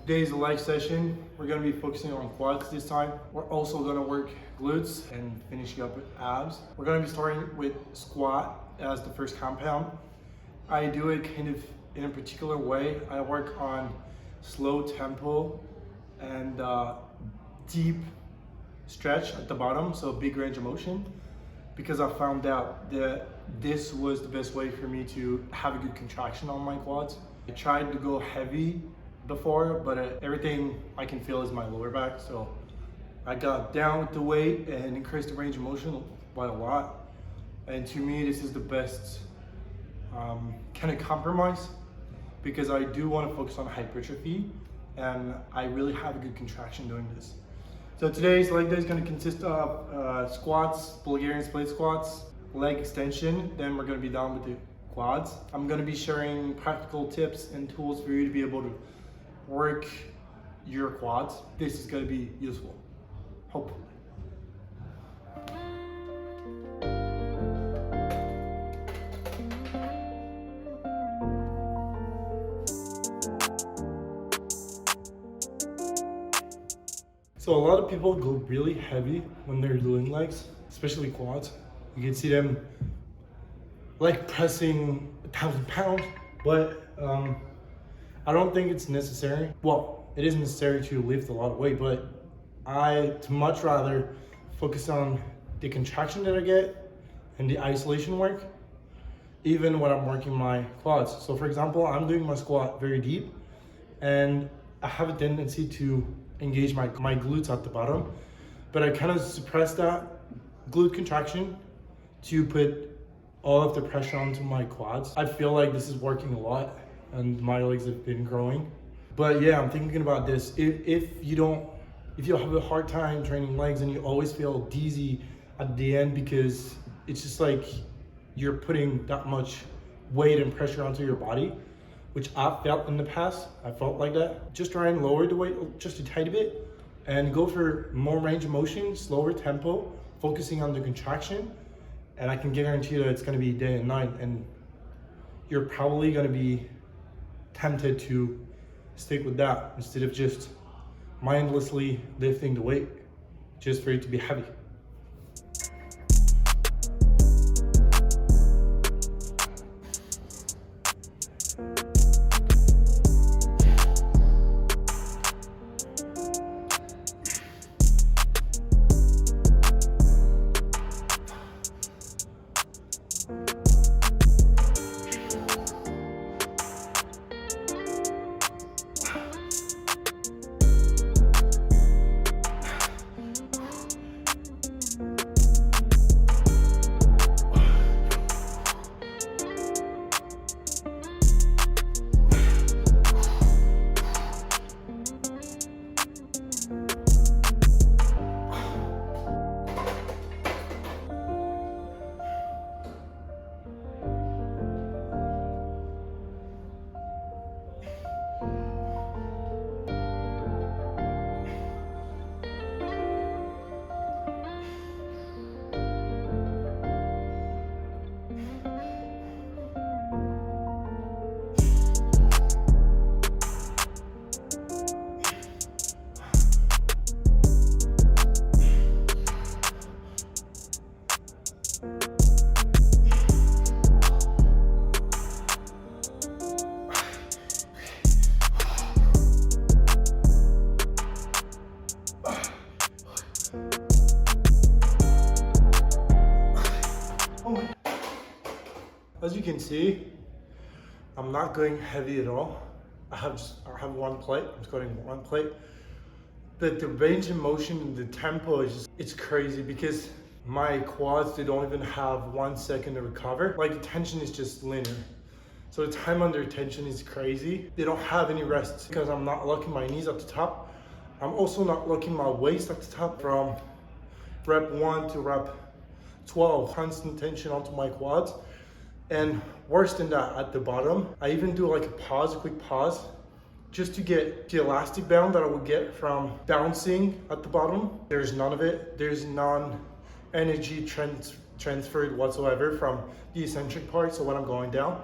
Today's leg session, we're gonna be focusing on quads this time. We're also gonna work glutes and finishing up with abs. We're gonna be starting with squat as the first compound. I do it kind of in a particular way. I work on slow tempo and deep stretch at the bottom, so big range of motion, because I found out that this was the best way for me to have a good contraction on my quads. I tried to go heavy before, but everything I can feel is my lower back, so I got down with the weight and increased the range of motion by a lot. And to me, this is the best kind of compromise, because I do want to focus on hypertrophy and I really have a good contraction doing this. So today's leg day is going to consist of squats, Bulgarian split squats, leg extension, then we're going to be done with the quads. I'm going to be sharing practical tips and tools for you to be able to work your quads. This is going to be useful, hopefully. So a lot of people go really heavy when they're doing legs, especially quads. You can see them like pressing 1,000 pounds, but I don't think it's necessary. Well, it is necessary to lift a lot of weight, but I'd much rather focus on the contraction that I get and the isolation work, even when I'm working my quads. So for example, I'm doing my squat very deep and I have a tendency to engage my glutes at the bottom, but I kind of suppress that glute contraction to put all of the pressure onto my quads. I feel like this is working a lot and my legs have been growing. But yeah, I'm thinking about this. If you have a hard time training legs and you always feel dizzy at the end because it's just like you're putting that much weight and pressure onto your body, which I've felt in the past, I felt like that. Just try and lower the weight just a tiny bit and go for more range of motion, slower tempo, focusing on the contraction. And I can guarantee that it's gonna be day and night, and you're probably gonna be tempted to stick with that instead of just mindlessly lifting the weight just for it to be heavy. As you can see, I'm not going heavy at all. I have one plate, I'm squatting one plate. But the range of motion and the tempo is just, it's crazy, because my quads, they don't even have 1 second to recover. Like the tension is just linear. So the time under tension is crazy. They don't have any rest because I'm not locking my knees at the top. I'm also not locking my waist at the top from rep 1 to rep 12. Constant tension onto my quads. And worse than that, at the bottom, I even do like a quick pause, just to get the elastic band that I would get from bouncing at the bottom. There's none of it. There's none energy transferred whatsoever from the eccentric part. So when I'm going down,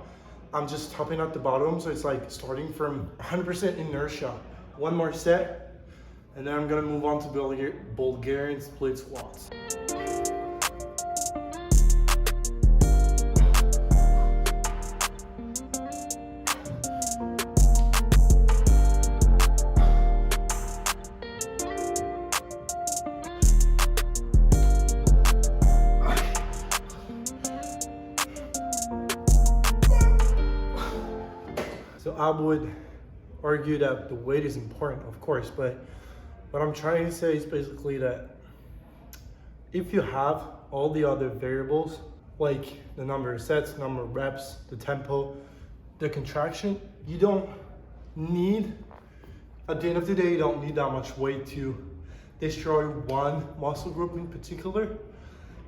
I'm just stopping at the bottom. So it's like starting from 100% inertia one more set, and then I'm gonna move on to Bulgarian split squats. So I would argue that the weight is important, of course, but what I'm trying to say is basically that if you have all the other variables, like the number of sets, number of reps, the tempo, the contraction, you don't need, at the end of the day, you don't need that much weight to destroy one muscle group in particular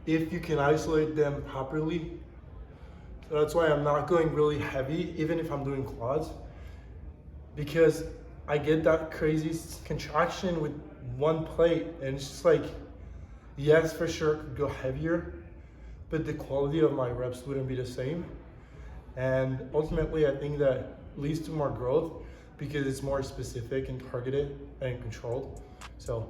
if you can isolate them properly. So that's why I'm not going really heavy, even if I'm doing quads, because I get that crazy contraction with one plate, and it's just like, yes, for sure, could go heavier, but the quality of my reps wouldn't be the same. And ultimately, I think that leads to more growth because it's more specific and targeted and controlled. So.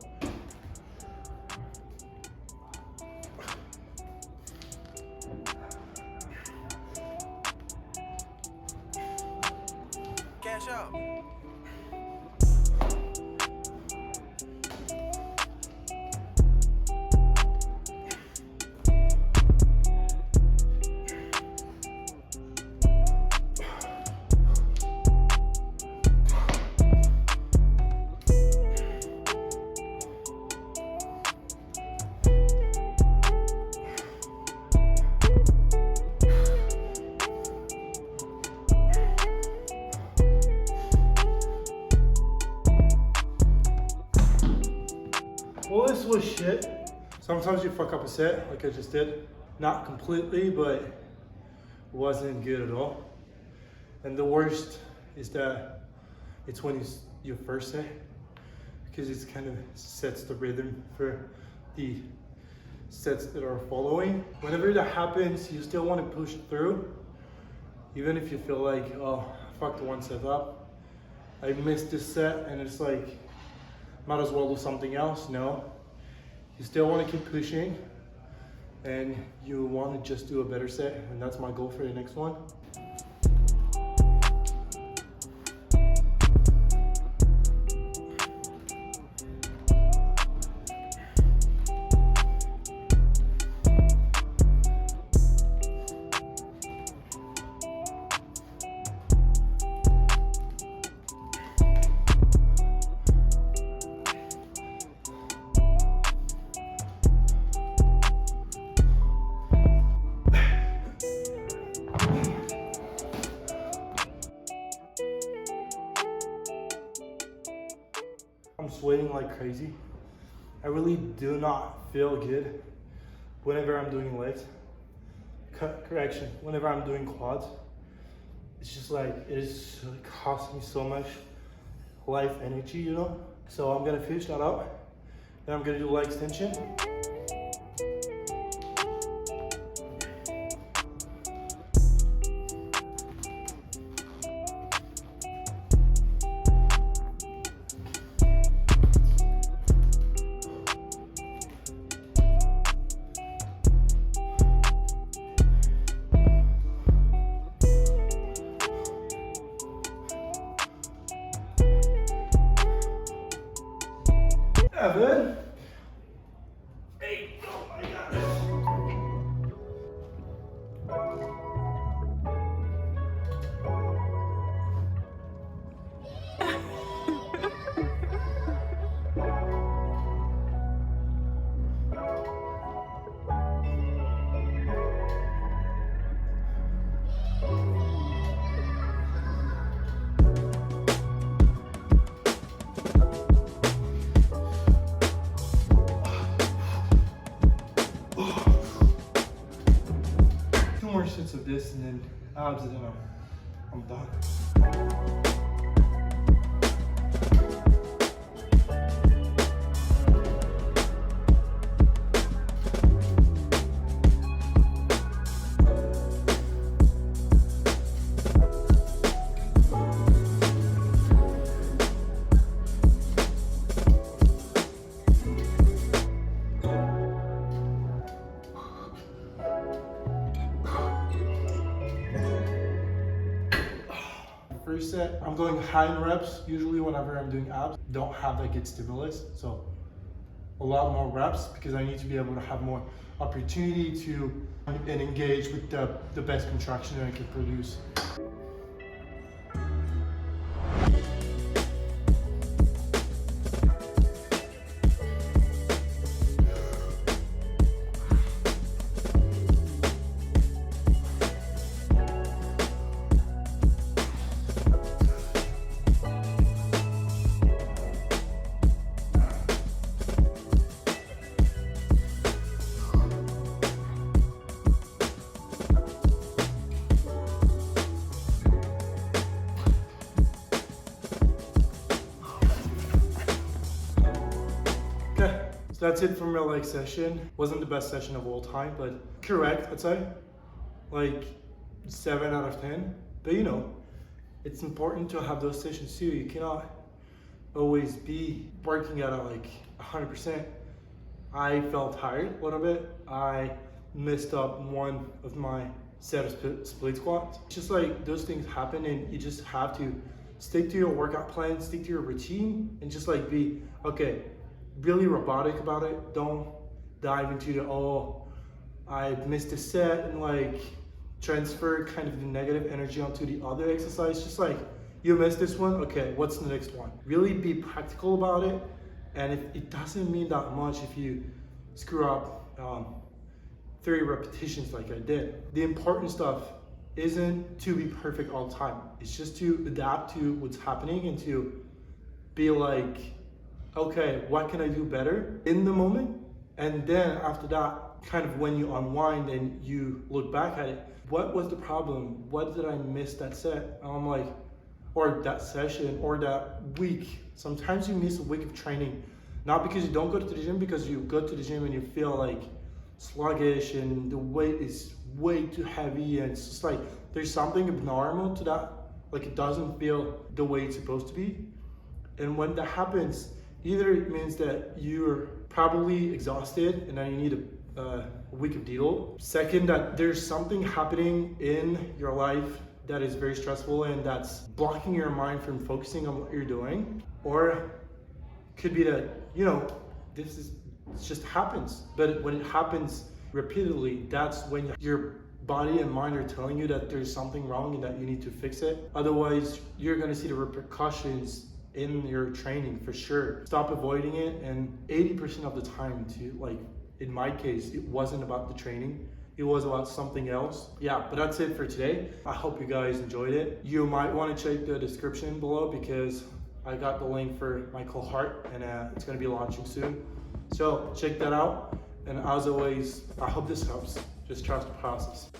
Cash out. Well, this was shit. Sometimes you fuck up a set, like I just did. Not completely, but it wasn't good at all. And the worst is that it's when it's your first set, because it kind of sets the rhythm for the sets that are following. Whenever that happens, you still want to push through, even if you feel like, oh, I fucked one set up. I missed this set, and it's like, might as well do something else. No, you still want to keep pushing, and you want to just do a better set, and that's my goal for the next one. I'm sweating like crazy. I really do not feel good whenever I'm doing legs. Correction, whenever I'm doing quads. It's just like, it is costing me so much life energy, you know? So I'm gonna finish that up. Then I'm gonna do leg extension. Seven. 8. Oh my God. More sets of this and then abs, and then I'm done. first set. I'm going high in reps. Usually whenever I'm doing abs, don't have that good stimulus. So a lot more reps because I need to be able to have more opportunity to and engage with the best contraction that I can produce. So that's it for my leg session. Wasn't the best session of all time, but correct, I'd say. Like 7 out of 10. But you know, it's important to have those sessions too. You cannot always be working out at like 100%. I felt tired a little bit. I messed up one of my set of split squats. Just like those things happen, and you just have to stick to your workout plan, stick to your routine, and just like be, okay, really robotic about it. Don't dive into the, oh, I missed a set, and like transfer kind of the negative energy onto the other exercise. Just like, you missed this one, okay, what's the next one? Really be practical about it. And if it doesn't mean that much if you screw up 30 repetitions like I did. The important stuff isn't to be perfect all the time. It's just to adapt to what's happening and to be like, okay, what can I do better in the moment? And then after that, kind of when you unwind and you look back at it, what was the problem? What did I miss that set? And I'm like, or that session or that week. Sometimes you miss a week of training, not because you don't go to the gym, because you go to the gym and you feel like sluggish and the weight is way too heavy, and it's just like there's something abnormal to that. Like it doesn't feel the way it's supposed to be. And when that happens, either it means that you're probably exhausted and then you need a week of deload. Second, that there's something happening in your life that is very stressful and that's blocking your mind from focusing on what you're doing. Or could be that, you know, it just happens. But when it happens repeatedly, that's when your body and mind are telling you that there's something wrong and that you need to fix it. Otherwise, you're gonna see the repercussions in your training for sure. Stop avoiding it, and 80% of the time too, like in my case, it wasn't about the training. It was about something else. Yeah, but that's it for today. I hope you guys enjoyed it. You might want to check the description below because I got the link for my cohort and it's gonna be launching soon. So check that out. And as always, I hope this helps. Just trust the process.